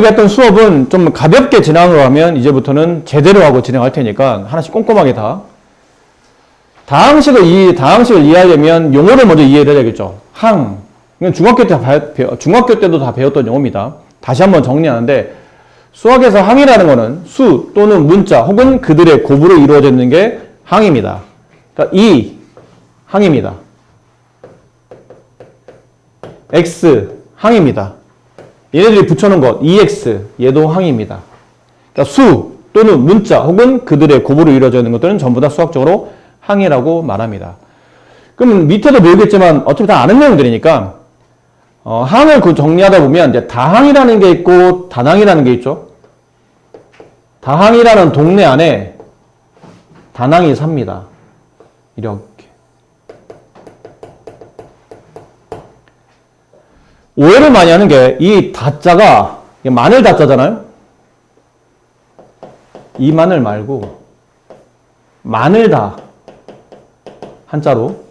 우리가 했던 수업은 좀 가볍게 진행을 하면 이제부터는 제대로 하고 진행할 테니까 하나씩 꼼꼼하게 다. 다항식을 이해하려면 용어를 먼저 이해를 해야겠죠. 항. 이건 중학교 때도 다 배웠던 용어입니다. 다시 한번 정리하는데 수학에서 항이라는 거는 수 또는 문자 혹은 그들의 곱으로 이루어져 있는 게 항입니다. 그러니까 이 항입니다. x 항입니다. 얘네들이 붙여놓은 것 EX 얘도 항입니다. 그러니까 수 또는 문자 혹은 그들의 곱으로 이루어져 있는 것들은 전부 다 수학적으로 항이라고 말합니다. 그럼 밑에도 배우겠지만 어차피 다 아는 내용들이니까 항을 정리하다 보면 이제 다항이라는 게 있고 단항이라는 게 있죠. 다항이라는 동네 안에 단항이 삽니다. 이렇게. 오해를 많이 하는 게 이 다자가 마늘 다자잖아요. 이 마늘 말고 마늘다 한자로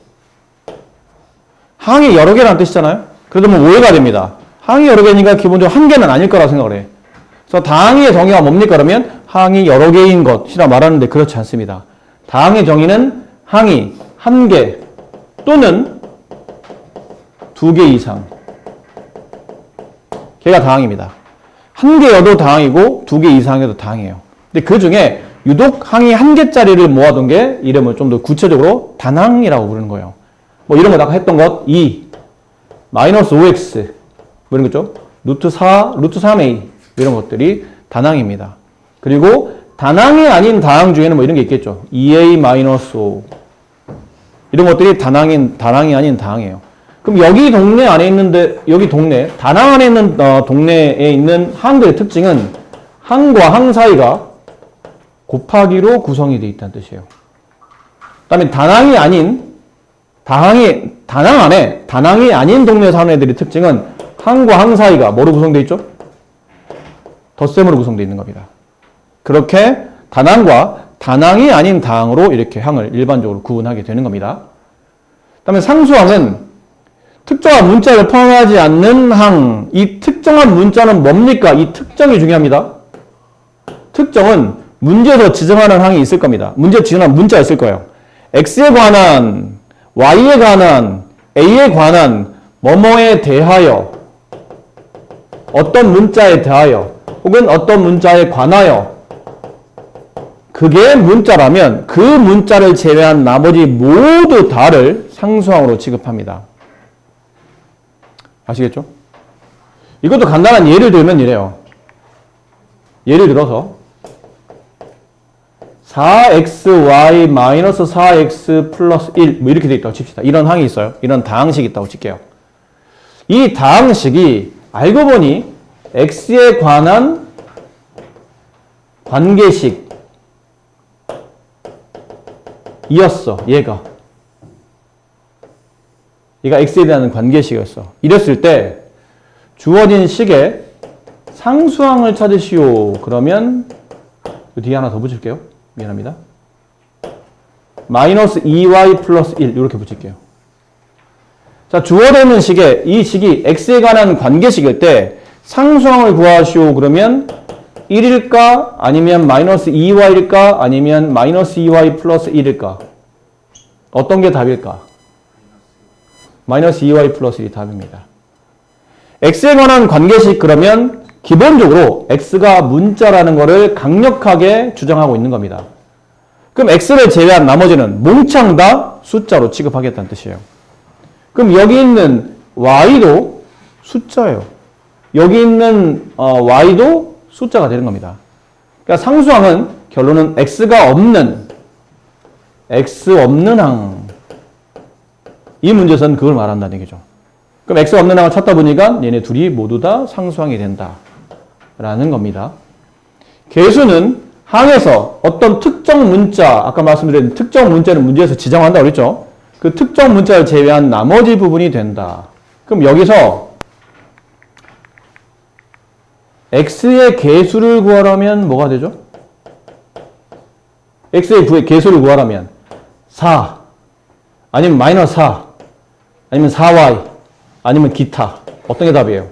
항이 여러 개라는 뜻이잖아요. 그러면 오해가 됩니다. 항이 여러 개니까 기본적으로 한 개는 아닐 거라 생각을 해. 그래서 다항의 정의가 뭡니까? 그러면 항이 여러 개인 것이라 말하는데 그렇지 않습니다. 다항의 정의는 항이 한 개 또는 두 개 이상. 걔가 다항입니다. 한 개여도 다항이고 두 개 이상여도 다항이에요. 근데 그 중에 유독 항이 한 개짜리를 모아둔 게 이름을 좀 더 구체적으로 단항이라고 부르는 거예요. 뭐 이런 거 아까 했던 것 2, 마이너스 5x 뭐 이런 거죠. 루트 4, 루트 3a 이런 것들이 단항입니다. 그리고 단항이 아닌 다항 중에는 뭐 이런 게 있겠죠. 2a 마이너스 5 이런 것들이 단항이 아닌 다항이에요. 그럼 여기 동네 안에 있는데 여기 동네 단항 안에 있는 동네에 있는 항들의 특징은 항과 항 사이가 곱하기로 구성이 되어 있다는 뜻이에요. 그다음에 단항이 아닌 단항 안에 단항이 아닌 동네에 사는 애들의 특징은 항과 항 사이가 뭐로 구성되어 있죠? 덧셈으로 구성되어 있는 겁니다. 그렇게 단항과 단항이 아닌 다항으로 이렇게 항을 일반적으로 구분하게 되는 겁니다. 그다음에 상수항은 특정한 문자를 포함하지 않는 항. 이 특정한 문자는 뭡니까? 이 특정이 중요합니다. 특정은 문제에서 지정하는 항이 있을 겁니다. 문제에 지정한 문자가 있을 거예요. x에 관한, y에 관한, a에 관한, 뭐뭐에 대하여, 어떤 문자에 대하여, 혹은 어떤 문자에 관하여, 그게 문자라면 그 문자를 제외한 나머지 모두 다를 상수항으로 취급합니다. 아시겠죠? 이것도 간단한 예를 들면 이래요. 예를 들어서 4xy 마이너스 4x 플러스 1 뭐 이렇게 돼 있다고 칩시다. 이런 항이 있어요. 이런 다항식이 있다고 칠게요. 이 다항식이 알고 보니 x에 관한 관계식이었어. 얘가 x에 대한 관계식이었어. 이랬을 때 주어진 식에 상수항을 찾으시오. 그러면 뒤에 하나 더 붙일게요. 미안합니다. 마이너스 2y 플러스 1 이렇게 붙일게요. 자, 주어되는 식에 이 식이 x에 관한 관계식일 때 상수항을 구하시오. 그러면 1일까? 아니면 마이너스 2y일까? 아니면 마이너스 2y 플러스 1일까? 어떤 게 답일까? 마이너스 2y 플러스 1이 답입니다. x에 관한 관계식 그러면 기본적으로 x가 문자라는 것을 강력하게 주장하고 있는 겁니다. 그럼 x를 제외한 나머지는 몽창 다 숫자로 취급하겠다는 뜻이에요. 그럼 여기 있는 y도 숫자예요. 여기 있는 y도 숫자가 되는 겁니다. 그러니까 상수항은 결론은 x가 없는 x 없는 항. 이 문제에서는 그걸 말한다는 얘기죠. 그럼 x가 없는 항을 찾다 보니까 얘네 둘이 모두 다 상수항이 된다. 라는 겁니다. 계수는 항에서 어떤 특정 문자, 아까 말씀드린 특정 문자는 문제에서 지정한다고 그랬죠. 그 특정 문자를 제외한 나머지 부분이 된다. 그럼 여기서 x의 계수를 구하라면 뭐가 되죠? x의 계수를 구하라면 4, 아니면 마이너스 4, 아니면 4y, 아니면 기타. 어떤 게 답이에요?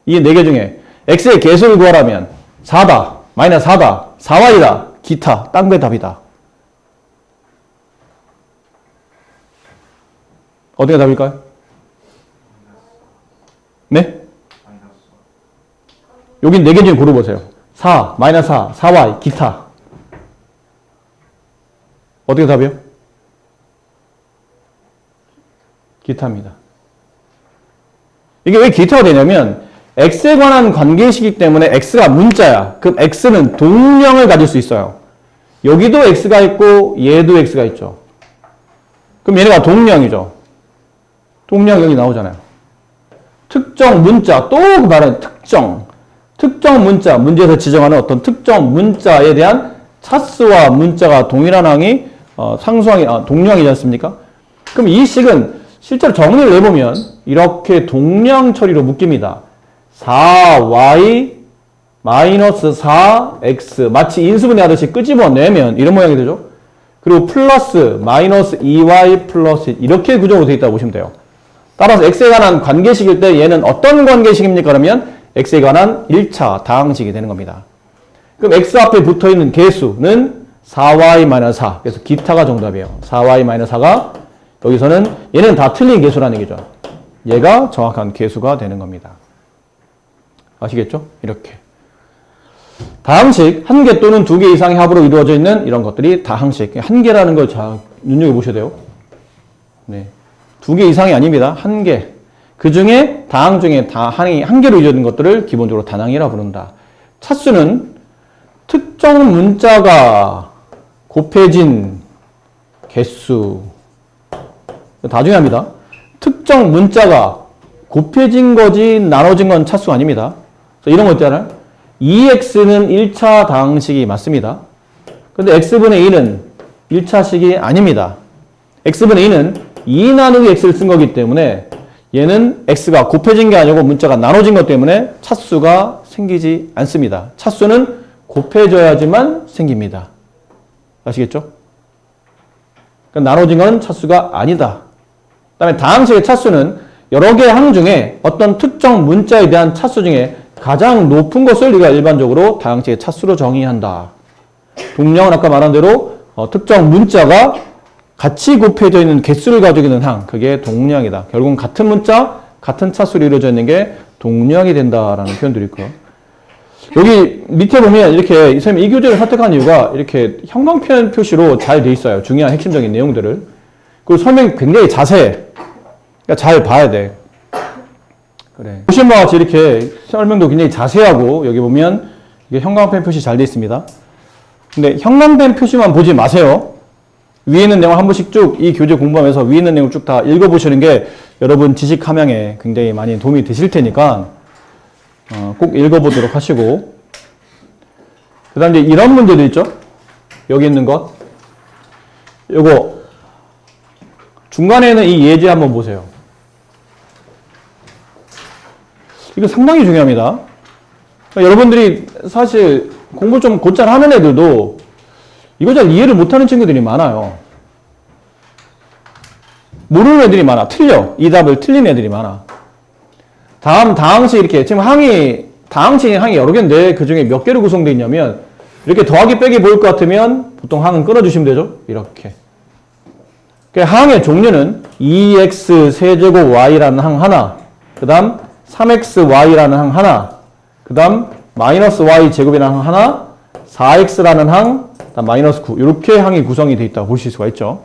이 네 개 중에 x의 개수를 구하라면 4다, 마이너스 4다, 4y다, 기타, 딴 게 답이다. 어디가 답일까요? 네? 여기 네 개 중에 고르보세요. 4, 마이너스 4, 4y, 기타. 어떻게 답이요? 기타입니다. 이게 왜 기타가 되냐면 x에 관한 관계식이기 때문에 x가 문자야. 그럼 x는 동령을 가질 수 있어요. 여기도 x가 있고 얘도 x가 있죠. 그럼 얘네가 동령이죠. 동령 여기 나오잖아요. 특정 문자, 또 그 말은 특정 문자, 문제에서 지정하는 어떤 특정 문자에 대한 차수와 문자가 동일한 항이 상수항이 동령이지 않습니까? 그럼 이 식은 실제로 정리를 해보면 이렇게 동령 처리로 묶입니다. 4y 마이너스 4x 마치 인수분해 하듯이 끄집어내면 이런 모양이 되죠. 그리고 플러스 마이너스 2y 플러스 이렇게 구조로 되어 있다고 보시면 돼요. 따라서 x에 관한 관계식일 때 얘는 어떤 관계식입니까? 그러면 x에 관한 1차 다항식이 되는 겁니다. 그럼 x 앞에 붙어있는 개수는 4y-4. 그래서 기타가 정답이에요. 4y-4가 여기서는 얘는 다 틀린 개수라는 얘기죠. 얘가 정확한 개수가 되는 겁니다. 아시겠죠? 이렇게. 다항식, 한 개 또는 두 개 이상의 합으로 이루어져 있는 이런 것들이 다항식. 한 개라는 걸 잘 눈여겨보셔야 돼요. 네. 두 개 이상이 아닙니다. 한 개. 그 중에 다항 중에 다항이 한 개로 이루어진 것들을 기본적으로 다항이라고 부른다. 차수는 특정 문자가 곱해진 개수. 다 중요합니다. 특정 문자가 곱해진 거지 나눠진 건 차수 아닙니다. 이런 거 있잖아요. 2x는 1차 다항식이 맞습니다. 근데 x분의 2는 1차식이 아닙니다. x분의 2는 2 나누기 x를 쓴 거기 때문에 얘는 x가 곱해진 게 아니고 문자가 나눠진 것 때문에 차수가 생기지 않습니다. 차수는 곱해져야지만 생깁니다. 아시겠죠? 그러니까 나눠진 건 차수가 아니다. 그 다음에 다항식의 차수는 여러 개의 항 중에 어떤 특정 문자에 대한 차수 중에 가장 높은 것을 우리가 일반적으로 다항식의 차수로 정의한다. 동령은 아까 말한 대로 특정 문자가 같이 곱해져 있는 개수를 가지고 있는 항, 그게 동령이다. 결국은 같은 문자, 같은 차수로 이루어져 있는 게 동령이 된다라는 표현들이 있고요. 여기 밑에 보면 이렇게 선생님이 이 교재를 선택한 이유가 이렇게 형광펜 표시로 잘 돼 있어요. 중요한 핵심적인 내용들을. 그리고 설명이 굉장히 자세해. 그러니까 잘 봐야 돼. 그래. 보시는 바와 같이 이렇게 설명도 굉장히 자세하고 여기 보면 이게 형광펜 표시 잘 돼 있습니다. 근데 형광펜 표시만 보지 마세요. 위에 있는 내용 한 번씩 쭉 이 교재 공부하면서 위에 있는 내용 쭉 다 읽어보시는 게 여러분 지식 함양에 굉장히 많이 도움이 되실 테니까 꼭 읽어보도록 하시고, 그 다음 이제 이런 문제도 있죠. 여기 있는 것. 요거 중간에는 이 예제 한번 보세요. 이거 상당히 중요합니다. 여러분들이 사실 공부 좀 곧잘 하는 애들도 이거 잘 이해를 못하는 친구들이 많아요. 모르는 애들이 많아. 틀려. 이 답을 틀린 애들이 많아. 다음 다항식 이렇게 지금 다항식이 항이 여러 개인데 그 중에 몇 개로 구성되어 있냐면 이렇게 더하기 빼기 보일 것 같으면 보통 항은 끊어주시면 되죠. 이렇게. 항의 종류는 2x 세제곱 y라는 항 하나, 그 다음 3xy라는 항 하나, 그 다음 마이너스 y 제곱이라는 항 하나, 4x라는 항, 마이너스 9 이렇게 항이 구성이 되어 있다고 보실 수가 있죠.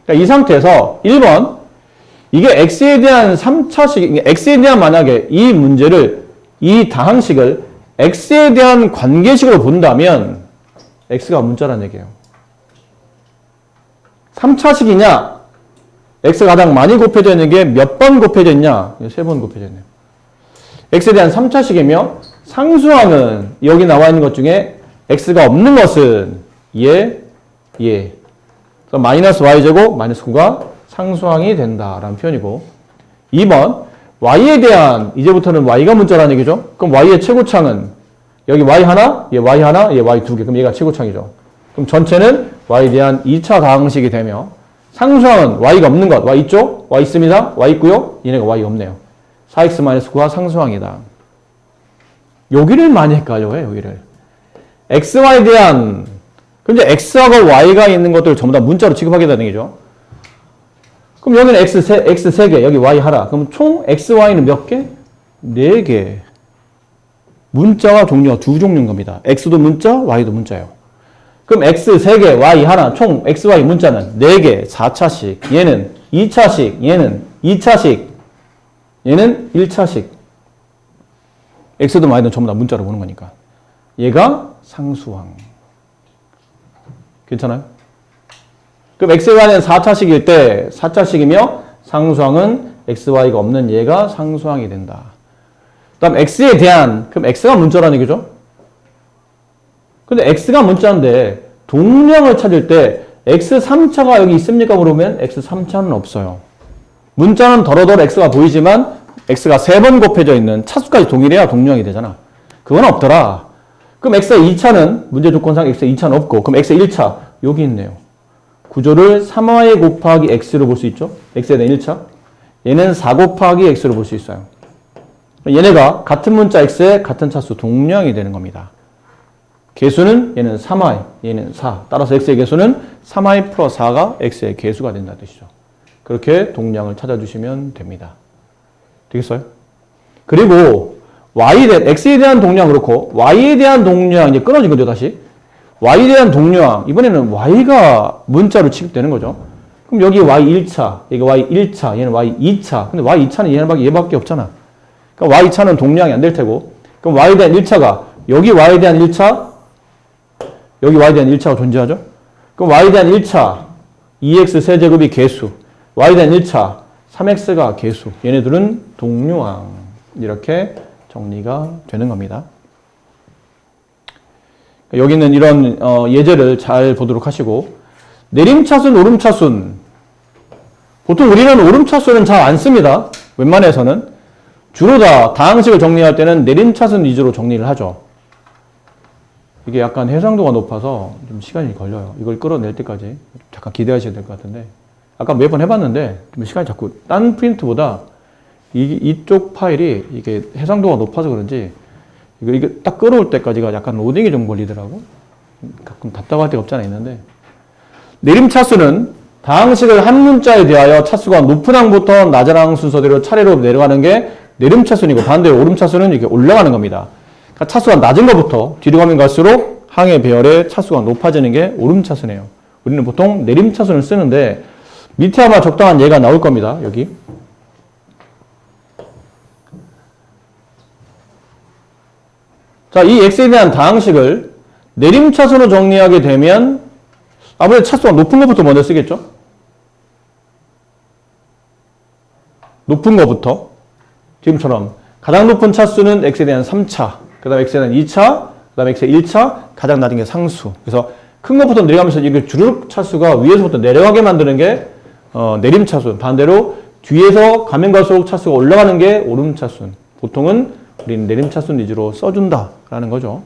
그러니까 이 상태에서 1번 이게 x에 대한 3차식, x에 대한 만약에 이 문제를 이 다항식을 x에 대한 관계식으로 본다면 x가 문자라는 얘기예요. 3차식이냐? x가 가장 많이 곱해져 있는 게 몇 번 곱해져 있냐? 3번 곱해져 있네요. x에 대한 3차식이며 상수항은 여기 나와 있는 것 중에 x가 없는 것은 얘. 그래서 마이너스 y제곱 마이너스 9가 상수항이 된다라는 표현이고, 2번 y에 대한 이제부터는 y가 문자라는 얘기죠. 그럼 y의 최고창은 여기 y 하나, 얘 y 하나, 얘 y 두 개. 그럼 얘가 최고창이죠. 그럼 전체는 y에 대한 2차 다항식이 되며 상수항은 y가 없는 것. y 있죠? y 있습니다. y 있고요. 얘네가 y 없네요. 4x-9가 상수항이다. 여기를 많이 헷갈려요, 여기를. xy에 대한, 그럼 이제 x하고 y가 있는 것들을 전부 다 문자로 취급하게 되는 거죠. 그럼 여기는 x 3개, 여기 y 하나. 그럼 총 xy는 몇 개? 4개. 문자와 종류가 두 종류인 겁니다. x도 문자, y도 문자예요. 그럼 x 3개, y 하나, 총 xy 문자는 4개, 4차씩. 얘는 2차씩, 얘는 2차씩, 얘는 1차씩. x든 y든 전부 다 문자로 보는 거니까. 얘가 상수항. 괜찮아요? 그럼 xy는 4차식일 때 4차식이며 상수항은 xy가 없는 얘가 상수항이 된다. 그 다음 x에 대한, 그럼 x가 문자라는 얘기죠? 근데 x가 문자인데 동량을 찾을 때 x 3차가 여기 있습니까? 물으면 x 3차는 없어요. 문자는 더러더러 x가 보이지만 x가 3번 곱해져 있는 차수까지 동일해야 동량이 되잖아. 그건 없더라. 그럼 x의 2차는 문제 조건상 x의 2차는 없고 그럼 x의 1차 여기 있네요. 구조를 3y 곱하기 x로 볼 수 있죠? x에 대한 1차. 얘는 4 곱하기 x로 볼 수 있어요. 얘네가 같은 문자 x의 같은 차수 동량이 되는 겁니다. 개수는 얘는 3y, 얘는 4. 따라서 x의 개수는 3y 플러스 4가 x의 개수가 된다는 뜻이죠. 그렇게 동량을 찾아주시면 됩니다. 되겠어요? 그리고 x에 대한 동량 그렇고 y에 대한 동량 이제 끊어진 거죠 다시. y에 대한 동량 이번에는 y가 문자로 취급되는 거죠. 그럼 여기 y 1차, 여기 y 1차, 얘는 y 2차. 근데 y 2차는 얘밖에 없잖아. 그러니까 y 2차는 동량이 안 될 테고 그럼 y에 대한 1차가 여기 y에 대한 1차, 여기 y에 대한 1차가 존재하죠. 그럼 y에 대한 1차 2x 세제곱이 개수, y에 대한 1차 3x가 개수. 얘네들은 동류항. 이렇게 정리가 되는 겁니다. 여기는 이런 예제를 잘 보도록 하시고 내림차순, 오름차순 보통 우리는 오름차순은 잘 안 씁니다. 웬만해서는 주로 다 다항식을 정리할 때는 내림차순 위주로 정리를 하죠. 이게 약간 해상도가 높아서 좀 시간이 걸려요. 이걸 끌어낼 때까지 잠깐 기대하셔야 될 것 같은데 아까 몇 번 해봤는데 좀 시간이 자꾸 딴 프린트보다 이쪽 파일이 이게 해상도가 높아서 그런지 이게 딱 끌어올 때까지가 약간 로딩이 좀 걸리더라고. 가끔 답답할 때가 없지 않아 있는데 내림 차수는 다항식을 한 문자에 대하여 차수가 높은 항부터 낮은 항 순서대로 차례로 내려가는 게 내림 차수이고 반대로 오름 차수는 이렇게 올라가는 겁니다. 그러니까 차수가 낮은 것부터 뒤로 가면 갈수록 항의 배열의 차수가 높아지는 게 오름 차수네요. 우리는 보통 내림 차수를 쓰는데 밑에 아마 적당한 예가 나올 겁니다. 여기. 자, 이 x에 대한 다항식을 내림차순으로 정리하게 되면 아무래도 차수가 높은 것부터 먼저 쓰겠죠? 높은 것부터. 지금처럼 가장 높은 차수는 x에 대한 3차, 그 다음에 x에 대한 2차, 그 다음에 x의 1차, 가장 낮은 게 상수. 그래서 큰 것부터 내려가면서 이게 주르륵 차수가 위에서부터 내려가게 만드는 게 내림차순. 반대로 뒤에서 가면 갈수록 차수가 올라가는 게 오름차순. 보통은 우리는 내림차순 위주로 써준다라는 거죠.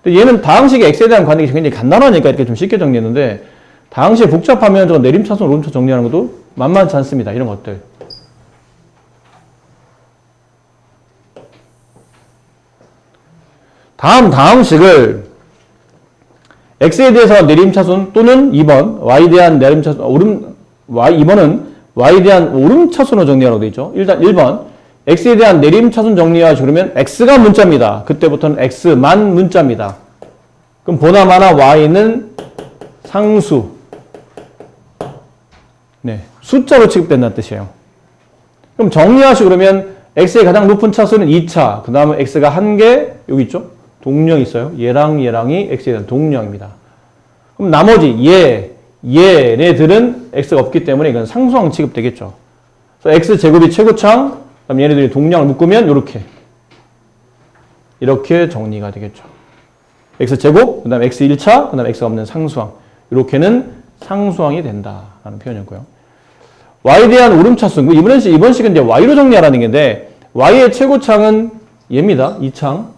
근데 얘는 다항식의 x에 대한 관계가 굉장히 간단하니까 이렇게 좀 쉽게 정리했는데 다항식이 복잡하면 저 내림차순, 오름차순 정리하는 것도 만만치 않습니다. 이런 것들. 다음 다항식을 x에 대해서 내림차순 또는 2번 y에 대한 내림차순, 2번은 y에 대한 오름차순으로 정리하라고 되어 있죠. 일단 1번 x에 대한 내림차순 정리하시고 그러면 x가 문자입니다. 그때부터는 x만 문자입니다. 그럼 보나마나 y는 상수. 네, 숫자로 취급된다는 뜻이에요. 그럼 정리하시고 그러면 x의 가장 높은 차수는 2차. 그 다음에 x가 1개 여기 있죠. 동량이 있어요. 얘랑 얘랑이 x에 대한 동량입니다. 그럼 나머지 얘네들은 x가 없기 때문에 이건 상수항 취급되겠죠. 그래서 x제곱이 최고창, 그럼 얘네들이 동량을 묶으면 이렇게 정리가 되겠죠. x제곱, 그 다음에 x 1차, 그 다음에 x가 없는 상수항. 이렇게는 상수항이 된다라는 표현이었고요. y에 대한 오름차수. 이번 식은 이제 y로 정리하라는 건데 y의 최고창은 얘입니다. 2창.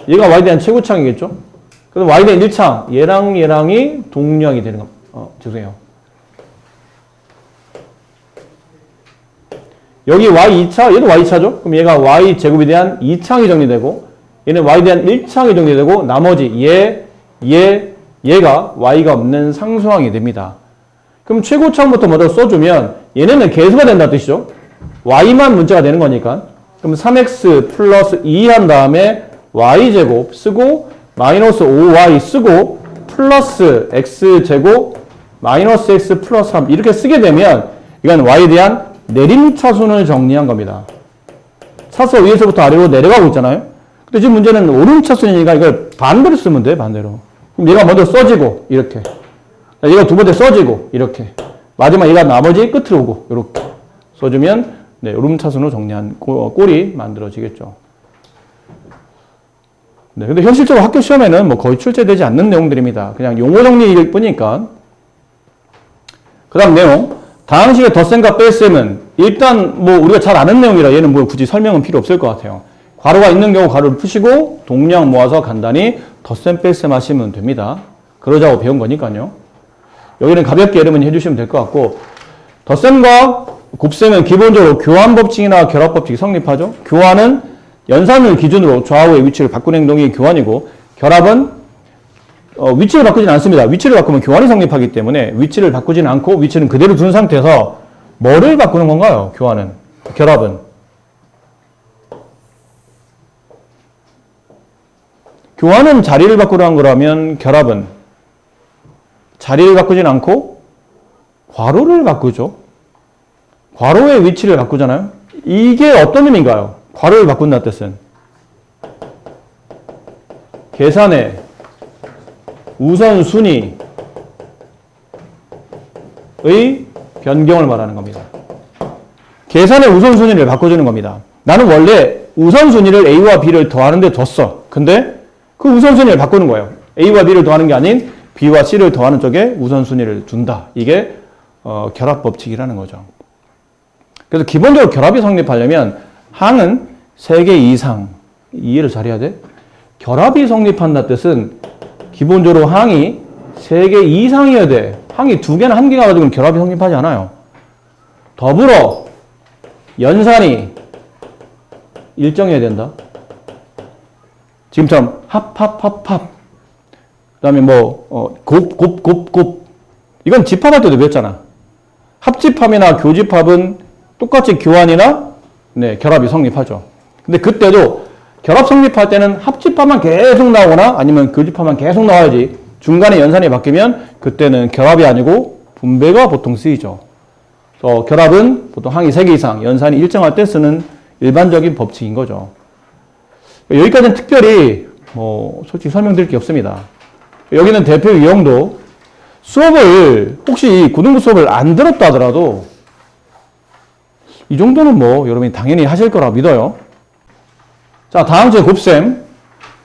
얘가 y에 대한 최고창이겠죠. 그럼 y에 대한 1창. 얘랑이 동량이 되는 겁니다. 죄송해요. 여기 y2차, 얘도 y2차죠? 그럼 얘가 y제곱에 대한 2차항이 정리되고, 얘는 y에 대한 1차항이 정리되고, 나머지 얘가 y가 없는 상수항이 됩니다. 그럼 최고차항부터 먼저 써주면, 얘네는 개수가 된다는 뜻이죠? y만 문자가 되는 거니까. 그럼 3x 플러스 2 한 다음에 y제곱 쓰고, 마이너스 5y 쓰고, 플러스 x제곱, 마이너스 x 플러스 3 이렇게 쓰게 되면, 이건 y에 대한 내림차순을 정리한 겁니다. 차수가 위에서부터 아래로 내려가고 있잖아요. 근데 지금 문제는 오름차순이니까 이걸 반대로 쓰면 돼, 반대로. 그럼 얘가 먼저 써지고, 이렇게. 얘가 두 번째 써지고, 이렇게. 마지막 얘가 나머지 끝으로 오고, 이렇게. 써주면, 네, 오름차순으로 정리한 꼴이 만들어지겠죠. 네, 근데 현실적으로 학교 시험에는 뭐 거의 출제되지 않는 내용들입니다. 그냥 용어 정리일 뿐이니까. 그 다음 내용. 다항식의 덧셈과 뺄셈은 일단 뭐 우리가 잘 아는 내용이라 얘는 뭐 굳이 설명은 필요 없을 것 같아요. 괄호가 있는 경우 괄호를 푸시고 동량 모아서 간단히 덧셈 뺄셈 하시면 됩니다. 그러자고 배운 거니까요. 여기는 가볍게 여러분이 해주시면 될 것 같고, 덧셈과 곱셈은 기본적으로 교환 법칙이나 결합 법칙이 성립하죠. 교환은 연산을 기준으로 좌우의 위치를 바꾸는 행동이 교환이고, 결합은 위치를 바꾸지는 않습니다. 위치를 바꾸면 교환이 성립하기 때문에 위치를 바꾸지는 않고 위치는 그대로 둔 상태에서 뭐를 바꾸는 건가요? 교환은. 결합은. 교환은 자리를 바꾸라는 거라면 결합은 자리를 바꾸지는 않고 괄호를 바꾸죠. 괄호의 위치를 바꾸잖아요. 이게 어떤 의미인가요? 괄호를 바꾼다는 뜻은 계산의 우선순위의 변경을 말하는 겁니다. 계산의 우선순위를 바꿔주는 겁니다. 나는 원래 우선순위를 A와 B를 더하는 데 뒀어. 근데 그 우선순위를 바꾸는 거예요. A와 B를 더하는 게 아닌 B와 C를 더하는 쪽에 우선순위를 둔다. 이게 결합 법칙이라는 거죠. 그래서 기본적으로 결합이 성립하려면 항은 3개 이상, 이해를 잘해야 돼. 결합이 성립한다는 뜻은 기본적으로 항이 3개 이상이어야 돼. 항이 2개나 1개가 가지고는 결합이 성립하지 않아요. 더불어 연산이 일정해야 된다. 지금처럼 합. 그 다음에 곱. 이건 집합할 때도 배웠잖아. 합집합이나 교집합은 똑같이 교환이나 결합이 성립하죠. 근데 그때도 결합 성립할 때는 합집합만 계속 나오거나 아니면 교집합만 계속 나와야지, 중간에 연산이 바뀌면 그때는 결합이 아니고 분배가 보통 쓰이죠. 그래서 결합은 보통 항이 3개 이상, 연산이 일정할 때 쓰는 일반적인 법칙인 거죠. 여기까지는 특별히 솔직히 설명드릴 게 없습니다. 여기는 대표 유형도 수업을 혹시 고등부 수업을 안 들었다 하더라도 이 정도는 여러분이 당연히 하실 거라 믿어요. 자, 다음 주에 곱셈.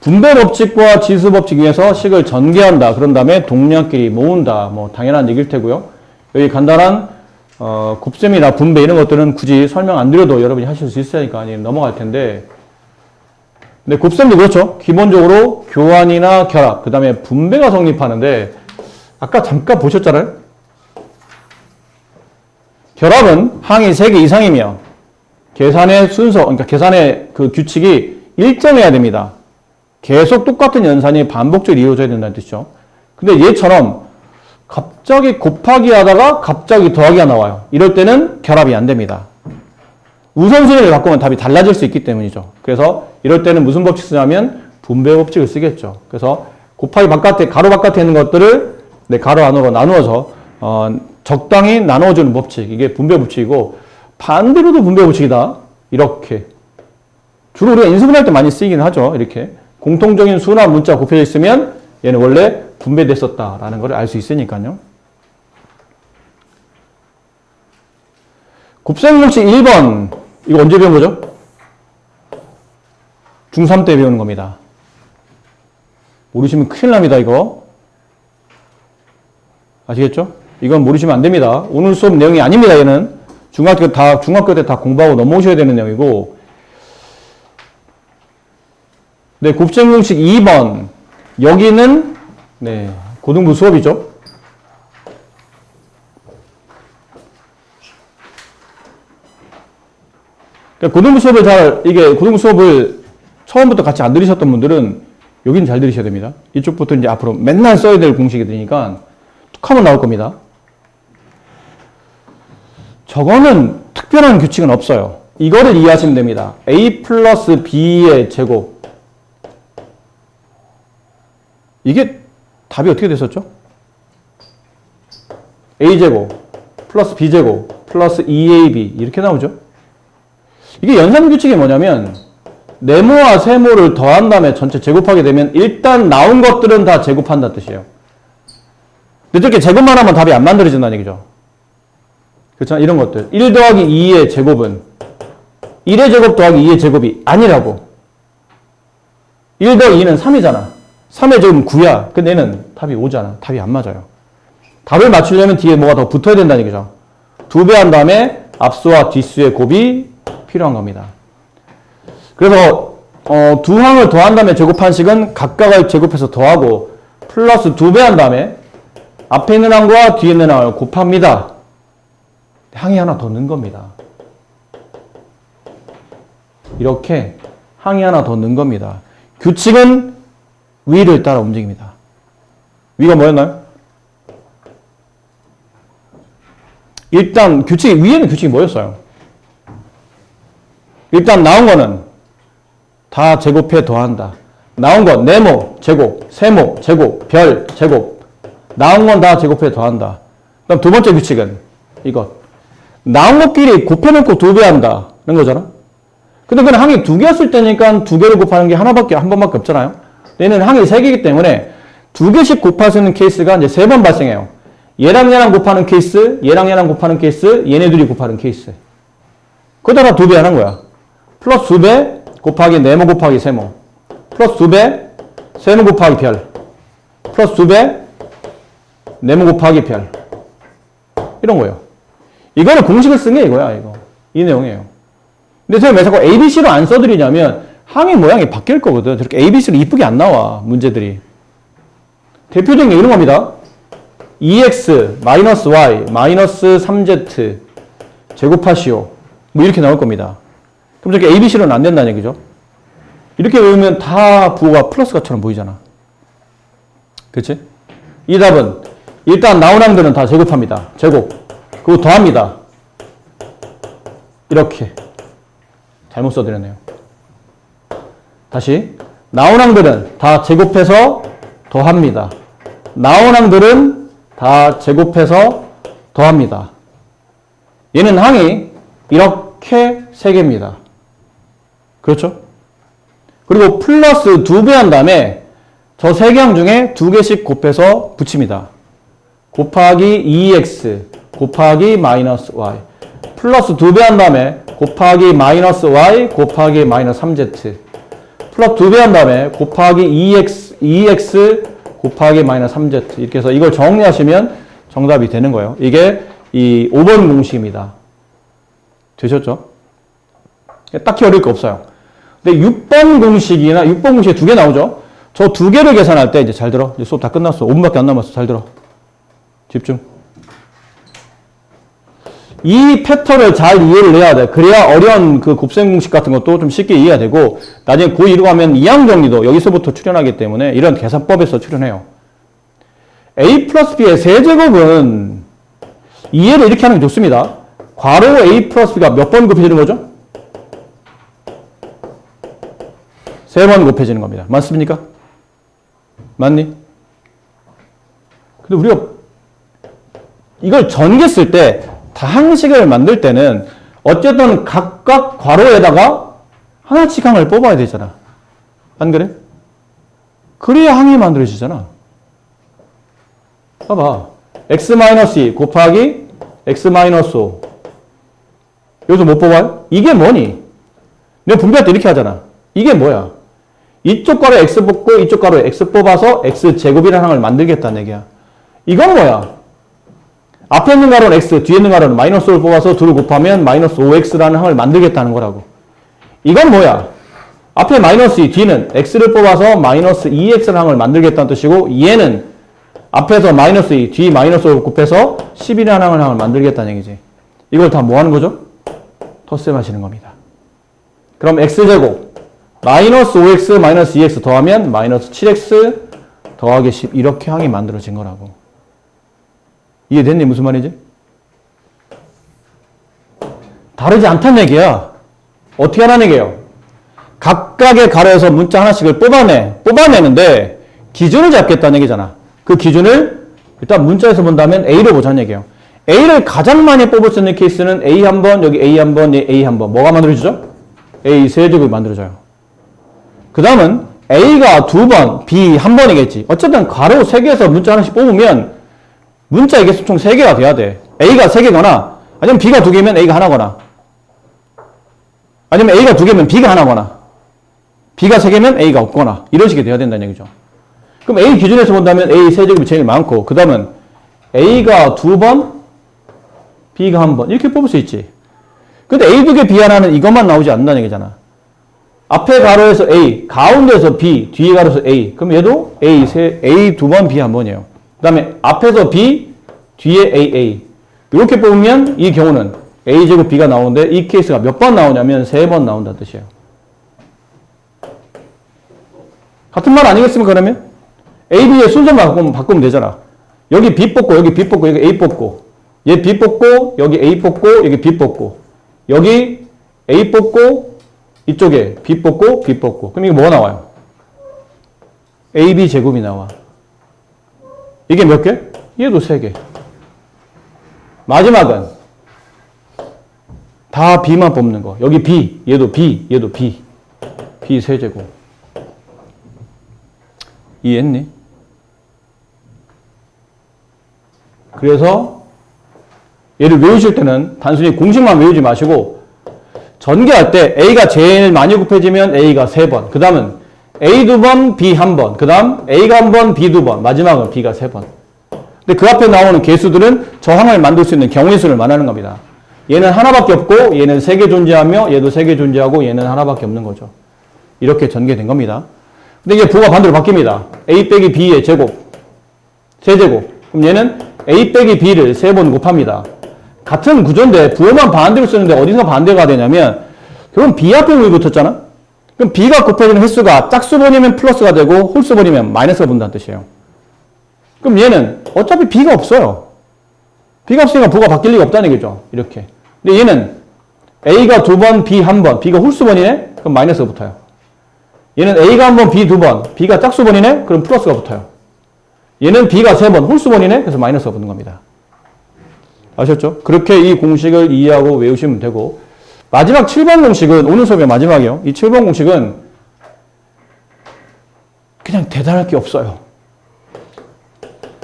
분배 법칙과 지수 법칙 위에서 식을 전개한다. 그런 다음에 동량끼리 모은다. 당연한 얘기일 테고요. 여기 간단한 곱셈이나 분배 이런 것들은 굳이 설명 안 드려도 여러분이 하실 수 있으니까 넘어갈 텐데, 근데 곱셈도 그렇죠. 기본적으로 교환이나 결합, 그 다음에 분배가 성립하는데, 아까 잠깐 보셨잖아요. 결합은 항이 3개 이상이며 계산의 순서, 그러니까 계산의 그 규칙이 일정해야 됩니다. 계속 똑같은 연산이 반복적으로 이루어져야 된다는 뜻이죠. 근데 얘처럼 갑자기 곱하기 하다가 갑자기 더하기가 나와요. 이럴 때는 결합이 안 됩니다. 우선순위를 바꾸면 답이 달라질 수 있기 때문이죠. 그래서 이럴 때는 무슨 법칙 쓰냐면 분배 법칙을 쓰겠죠. 그래서 곱하기 바깥에, 가로 바깥에 있는 것들을 가로 안으로 나누어서 적당히 나눠주는 법칙. 이게 분배 법칙이고, 반대로도 분배 법칙이다. 이렇게. 주로 우리가 인수분해할 때 많이 쓰이긴 하죠. 이렇게. 공통적인 수나 문자 곱혀져 있으면 얘는 원래 분배됐었다라는 걸 알 수 있으니까요. 곱셈 공식 1번. 이거 언제 배운 거죠? 중3 때 배우는 겁니다. 모르시면 큰일 납니다, 이거. 아시겠죠? 이건 모르시면 안 됩니다. 오늘 수업 내용이 아닙니다, 얘는. 중학교 때 다 공부하고 넘어오셔야 되는 내용이고. 네, 곱셈 공식 2번. 여기는, 고등부 수업이죠. 그러니까 고등부 수업을 처음부터 같이 안 들으셨던 분들은 여기는 잘 들으셔야 됩니다. 이쪽부터 이제 앞으로 맨날 써야 될 공식이 되니까 툭 하면 나올 겁니다. 저거는 특별한 규칙은 없어요. 이거를 이해하시면 됩니다. a 플러스 b의 제곱. 이게 답이 어떻게 됐었죠? a제곱 플러스 b제곱 플러스 2ab 이렇게 나오죠. 이게 연산규칙이 뭐냐면 네모와 세모를 더한 다음에 전체 제곱하게 되면 일단 나온 것들은 다 제곱한다는 뜻이에요. 근데 저렇게 제곱만 하면 답이 안 만들어진다는 얘기죠. 그렇죠? 이런 것들. 1 더하기 2의 제곱은 1의 제곱 더하기 2의 제곱이 아니라고. 1 더하기 2는 3이잖아. 3의 제곱은 9야. 근데 얘는 답이 5잖아. 답이 안 맞아요. 답을 맞추려면 뒤에 뭐가 더 붙어야 된다는 얘기죠. 2배 한 다음에 앞수와 뒷수의 곱이 필요한 겁니다. 그래서 두 항을 더한 다음에 제곱한 식은 각각을 제곱해서 더하고 플러스 2배 한 다음에 앞에 있는 항과 뒤에 있는 항을 곱합니다. 항이 하나 더 넣은 겁니다. 이렇게 항이 하나 더 넣은 겁니다. 규칙은 위를 따라 움직입니다. 위가 뭐였나요? 일단 위에는 규칙이 뭐였어요? 일단 나온 거는 다 제곱해 더한다. 나온 건 네모, 제곱, 세모, 제곱, 별, 제곱. 나온 건 다 제곱해 더한다. 그럼 두 번째 규칙은 이것. 나온 것끼리 곱해놓고 2배 한다. 는 거잖아. 근데 그건 항이 2개였을 때니까 2개를 곱하는 게 한 번밖에 없잖아요. 얘는 항이 3개이기 때문에 2개씩 곱할 수 있는 케이스가 이제 3번 발생해요. 얘랑 얘랑 곱하는 케이스, 얘랑 얘랑 곱하는 케이스, 얘네 둘이 곱하는 케이스. 그거다가 2배 하는 거야. 플러스 2배 곱하기 네모 곱하기 세모. 플러스 2배 세모 곱하기 별. 플러스 2배 네모 곱하기 별. 이런 거예요. 이거는 공식을 쓴 게 이거야, 이거. 이 내용이에요. 근데 제가 왜 자꾸 ABC로 안 써드리냐면 항의 모양이 바뀔 거거든. 저렇게 ABC로 이쁘게 안 나와, 문제들이. 대표적인 게 이런 겁니다. 2x 마이너스 y 마이너스 3z 제곱하시오. 뭐 이렇게 나올 겁니다. 그럼 저렇게 ABC로는 안 된다는 얘기죠. 이렇게 외우면 다 부호가 플러스가처럼 보이잖아. 그렇지? 이 답은 일단 나온 항들은 다 제곱합니다. 제곱. 그리고 더합니다. 이렇게. 잘못 써드렸네요. 다시. 나온 항들은 다 제곱해서 더합니다. 나온 항들은 다 제곱해서 더합니다. 얘는 항이 이렇게 3개입니다. 그렇죠? 그리고 플러스 2배 한 다음에 저 3개 항 중에 2개씩 곱해서 붙입니다. 곱하기 2x 곱하기 마이너스 y 플러스 2배 한 다음에 곱하기 마이너스 y 곱하기 마이너스 3z 플러스 2배 한 다음에 곱하기 2x 곱하기 마이너스 3z 이렇게 해서 이걸 정리하시면 정답이 되는 거예요. 이게 이 5번 공식입니다. 되셨죠? 딱히 어려울 거 없어요. 근데 6번 공식이나 6번 공식에 2개 나오죠? 저 2개를 계산할 때 이제 잘 들어. 이제 수업 다 끝났어. 5분밖에 안 남았어. 잘 들어. 집중. 이 패턴을 잘 이해를 해야 돼. 그래야 어려운 그 곱셈 공식 같은 것도 좀 쉽게 이해가 되고 나중에 고2로 가면 이항 정리도 여기서부터 출현하기 때문에 이런 계산법에서 출현해요. a 플러스 b의 세제곱은 이해를 이렇게 하는 게 좋습니다. 괄호 a 플러스 b가 몇 번 곱해지는 거죠? 3번 곱해지는 겁니다. 맞습니까? 맞니? 근데 우리가 이걸 전개 쓸 때 다항식을 만들 때는 어쨌든 각각 괄호에다가 하나씩 항을 뽑아야 되잖아. 안 그래? 그래야 항이 만들어지잖아. 봐봐. x-2 곱하기 x-5 여기서 못 뽑아요? 이게 뭐니? 내가 분배할 때 이렇게 하잖아. 이게 뭐야? 이쪽 괄호에 x 뽑고 이쪽 괄호에 x 뽑아서 x제곱이라는 항을 만들겠다는 얘기야. 이건 뭐야? 앞에 있는 가로는 x, 뒤에 있는 가로는 마이너스 5를 뽑아서 둘을 곱하면 마이너스 5x라는 항을 만들겠다는 거라고. 이건 뭐야? 앞에 마이너스 2, 뒤는 x를 뽑아서 마이너스 2x라는 항을 만들겠다는 뜻이고 얘는 앞에서 마이너스 2, 뒤 마이너스 5를 곱해서 11이라는 항을 만들겠다는 얘기지. 이걸 다 뭐 하는 거죠? 덧셈 하시는 겁니다. 그럼 x제곱 마이너스 5x 마이너스 2x 더하면 마이너스 7x 더하기 10 이렇게 항이 만들어진 거라고. 이해됐니? 무슨 말이지? 다르지 않다는 얘기야. 어떻게 하라는 얘기예요? 각각의 가로에서 문자 하나씩을 뽑아내는데 기준을 잡겠다는 얘기잖아. 그 기준을 일단 문자에서 본다면 A를 보자는 얘기예요. A를 가장 많이 뽑을 수 있는 케이스는 A 한 번, 여기 A 한 번, A 한 번. 뭐가 만들어지죠? A 세제곱이 만들어져요. 그 다음은 A가 두 번, B 한 번이겠지. 어쨌든 가로 3개에서 문자 하나씩 뽑으면 문자의 개수 총 3개가 돼야 돼. A가 3개거나 아니면 B가 2개면 A가 하나거나 아니면 A가 2개면 B가 하나거나 B가 3개면 A가 없거나 이런 식이 돼야 된다는 얘기죠. 그럼 A 기준에서 본다면 A 세제곱이 제일 많고 그 다음은 A가 2번, B가 1번 이렇게 뽑을 수 있지. 근데 A 2개, B 하나는 이것만 나오지 않는다는 얘기잖아. 앞에 가로에서 A, 가운데에서 B, 뒤에 가로에서 A. 그럼 얘도 A 2번, B 1번이에요. 그 다음에 앞에서 B, 뒤에 AA. 이렇게 뽑으면 이 경우는 A제곱 B가 나오는데 이 케이스가 몇 번 나오냐면 3번 나온다는 뜻이에요. 같은 말 아니겠습니까, 그러면? A, B의 순서만 바꾸면 되잖아. 여기 B 뽑고, 여기 B 뽑고, 여기 A 뽑고, 얘 B 뽑고, 여기 A 뽑고, 여기 B 뽑고, 여기 A 뽑고, 이쪽에 B 뽑고, B 뽑고. 그럼 이게 뭐가 나와요? AB 제곱이 나와. 이게 몇 개? 얘도 3개. 마지막은 다 B만 뽑는 거. 여기 B, 얘도 B, 얘도 B. B 세제곱. 이해했니? 그래서 얘를 외우실 때는 단순히 공식만 외우지 마시고 전개할 때 A가 제일 많이 곱해지면 A가 3번. 그 다음은 A 2번, B 1번. 그 다음 A가 1번, B 2번. 마지막은 B가 3번. 근데 그 앞에 나오는 개수들은 저항을 만들 수 있는 경우의 수를 말하는 겁니다. 얘는 하나밖에 없고 얘는 3개 존재하며 얘도 3개 존재하고 얘는 하나밖에 없는 거죠. 이렇게 전개된 겁니다. 근데 이게 부호가 반대로 바뀝니다. A 빼기 B의 제곱, 세제곱. 그럼 얘는 A 빼기 B를 3번 곱합니다. 같은 구조인데 부호만 반대로 쓰는데 어디서 반대가 되냐면 결국은 B 앞에 우이 붙었잖아. 그럼 B가 곱해지는 횟수가 짝수번이면 플러스가 되고 홀수번이면 마이너스가 붙는다는 뜻이에요. 그럼 얘는 어차피 B가 없어요. B가 없으니까 부호가 바뀔 리가 없다는 얘기죠. 이렇게. 근데 얘는 A가 2번, B 1번, B가 홀수번이네? 그럼 마이너스가 붙어요. 얘는 A가 1번, B 2번, B가 짝수번이네? 그럼 플러스가 붙어요. 얘는 B가 3번, 홀수번이네? 그래서 마이너스가 붙는 겁니다. 아셨죠? 그렇게 이 공식을 이해하고 외우시면 되고 마지막 7번 공식은 오늘 수업의 마지막이에요. 이 7번 공식은 그냥 대단할 게 없어요.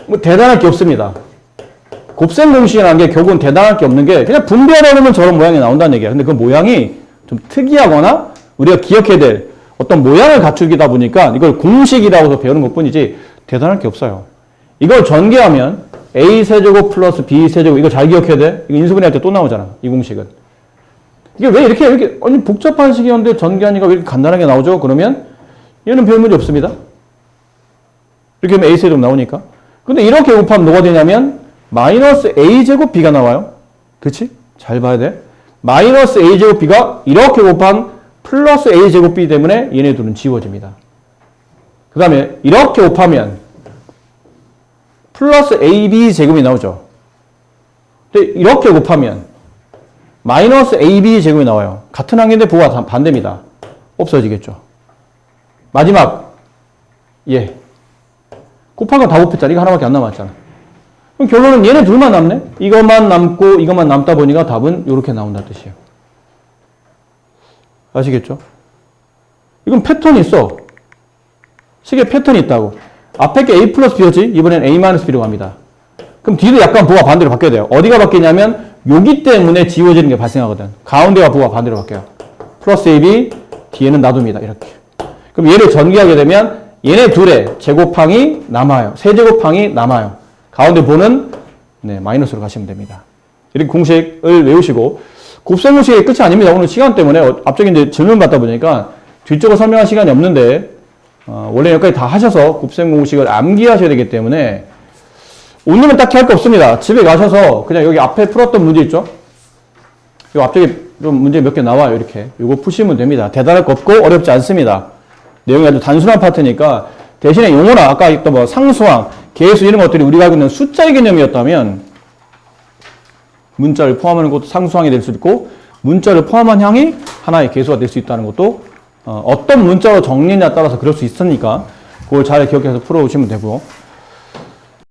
뭐 대단할 게 없습니다. 곱셈 공식이라는 게 결국은 대단할 게 없는 게 그냥 분배하다 보면 저런 모양이 나온다는 얘기예요. 근데 그 모양이 좀 특이하거나 우리가 기억해야 될 어떤 모양을 갖추기다 보니까 이걸 공식이라고 해서 배우는 것 뿐이지 대단할 게 없어요. 이걸 전개하면 A 세제곱 플러스 B 세제곱 이거 잘 기억해야 돼. 이거 인수분해 할 때 또 나오잖아. 이 공식은. 이게 왜 이렇게 아니 복잡한 식이었는데 전개하니까 왜 이렇게 간단하게 나오죠? 그러면 얘는 별 문제 없습니다. 이렇게 하면 A 세제곱 나오니까. 근데 이렇게 곱하면 뭐가 되냐면 마이너스 A제곱 B가 나와요. 그치? 잘 봐야 돼. 마이너스 A제곱 B가 이렇게 곱한 플러스 A제곱 B 때문에 얘네 둘은 지워집니다. 그 다음에 이렇게 곱하면 플러스 AB 제곱이 나오죠. 근데 이렇게 곱하면 마이너스 AB 제곱이 나와요. 같은 항인데 부호가 반대입니다. 없어지겠죠. 마지막 얘 곱한 거 다 곱했잖아. 이거 하나밖에 안 남았잖아. 그럼 결론은 얘네 둘만 남네? 이것만 남고 이것만 남다 보니까 답은 이렇게 나온다는 뜻이에요. 아시겠죠? 이건 패턴이 있어. 식에 패턴이 있다고. 앞에 게 A 플러스 B였지? 이번엔 A 마이너스 B로 갑니다. 그럼 뒤도 약간 부호가 반대로 바뀌어야 돼요. 어디가 바뀌냐면 여기 때문에 지워지는 게 발생하거든. 가운데가 부호가 반대로 바뀌어요. 플러스 AB, 뒤에는 놔둡니다. 이렇게. 그럼 얘를 전개하게 되면 얘네 둘의 제곱항이 남아요. 세제곱항이 남아요. 가운데 부호는 마이너스로 가시면 됩니다. 이렇게 공식을 외우시고 곱셈 공식의 끝이 아닙니다. 오늘 시간 때문에 앞쪽에 이제 질문 받다 보니까 뒤쪽을 설명할 시간이 없는데 원래 여기까지 다 하셔서 곱셈 공식을 암기하셔야 되기 때문에 오늘은 딱히 할 거 없습니다. 집에 가셔서 그냥 여기 앞에 풀었던 문제 있죠? 이 앞쪽에 좀 문제 몇 개 나와요. 이렇게. 이거 푸시면 됩니다. 대단할 거 없고 어렵지 않습니다. 내용이 아주 단순한 파트니까 대신에 용어나 아까 했던 뭐 상수항, 계수 이런 것들이 우리가 알고 있는 숫자의 개념이었다면 문자를 포함하는 것도 상수항이 될 수 있고 문자를 포함한 항이 하나의 계수가 될 수 있다는 것도 어떤 문자로 정리냐에 따라서 그럴 수 있으니까 그걸 잘 기억해서 풀어오시면 되고